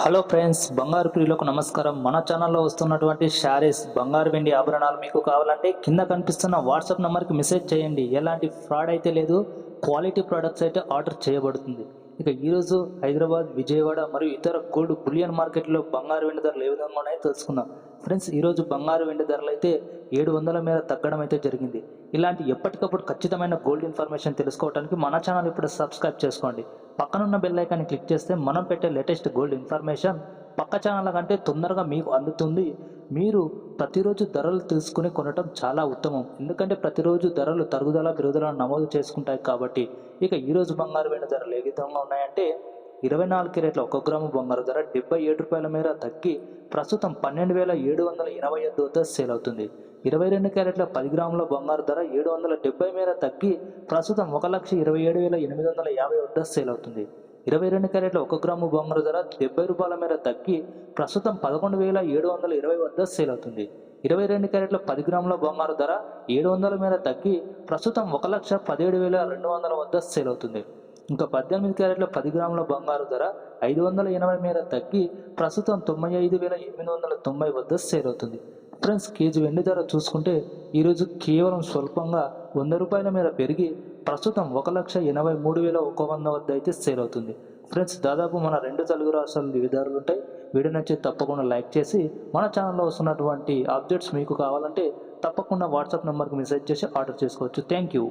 Hello friends, బంగారు ప్రియులకు నమస్కారం. మన ఛానల్లో వస్తున్నటువంటి శారీస్, బంగారు వెండి ఆభరణాలు మీకు కావాలంటే కింద కనిపిస్తున్న వాట్సాప్ నెంబర్కి మెసేజ్ చేయండి. ఎలాంటి ఫ్రాడ్ అయితే లేదు, క్వాలిటీ ప్రొడక్ట్స్ అయితే ఆర్డర్ చేయబడుతుంది. ఇక ఈరోజు హైదరాబాద్, విజయవాడ మరియు ఇతర గోల్డ్ బులియన్ మార్కెట్లో బంగారు వెండి ధరలు ఏ విధంగా ఉన్నాయో తెలుసుకుందాం. ఫ్రెండ్స్, ఈరోజు బంగారు వెండి ధరలు అయితే 700 మేర తగ్గడం అయితే జరిగింది. ఇలాంటి ఎప్పటికప్పుడు ఖచ్చితమైన గోల్డ్ ఇన్ఫర్మేషన్ తెలుసుకోవడానికి మన ఛానల్ ఇప్పుడు సబ్స్క్రైబ్ చేసుకోండి. పక్కనున్న బెల్ ఐకాన్ని క్లిక్ చేస్తే మనం పెట్టే లేటెస్ట్ గోల్డ్ ఇన్ఫర్మేషన్ పక్క ఛానళ్ళ కంటే తొందరగా మీకు అందుతుంది. మీరు ప్రతిరోజు ధరలు తెలుసుకుని కొనటం చాలా ఉత్తమం. ఎందుకంటే ప్రతిరోజు ధరలు తరుగుదల పెరుగుదల నమోదు చేసుకుంటాయి కాబట్టి. ఇక ఈరోజు బంగారు వెండి ధరలు ఏ విధంగా ఉన్నాయంటే 24 క్యారెట్ల 1 గ్రాము బంగారు ధర 77 రూపాయల మేర తగ్గి ప్రస్తుతం 12,781 వద్ద సేల్ అవుతుంది. 22 క్యారెట్ల 10 గ్రాముల బంగారు ధర 770 మేర తగ్గి ప్రస్తుతం 1,27,850 వద్ద సేల్ అవుతుంది. 22 క్యారెట్ల 1 గ్రాము బంగారు ధర 70 రూపాయల మేర తగ్గి ప్రస్తుతం 11,720 వద్ద సేల్ అవుతుంది. 22 క్యారెట్ల 10 గ్రాముల బంగారు ధర 700 మేర తగ్గి ప్రస్తుతం 1,17,200 వద్ద సేల్ అవుతుంది. ఇంకా 18 క్యారెట్ల 10 గ్రాముల బంగారు ధర 580 మేర తగ్గి ప్రస్తుతం 95,890 వద్ద సేల్ అవుతుంది. ఫ్రెండ్స్, కేజీ వెండి ధర చూసుకుంటే ఈరోజు కేవలం స్వల్పంగా 100 రూపాయల మేర పెరిగి ప్రస్తుతం 1,83,100 వద్ద అయితే సేల్ అవుతుంది. ఫ్రెండ్స్, దాదాపు మన 2 తెలుగు రాష్ట్రాలు ఇవి ధరలు ఉంటాయి. వీడియో నచ్చి తప్పకుండా లైక్ చేసి మన ఛానల్లో వస్తున్నటువంటి అప్డేట్స్ మీకు కావాలంటే తప్పకుండా వాట్సాప్ నెంబర్కి మెసేజ్ చేసి ఆర్డర్ చేసుకోవచ్చు. Thank you.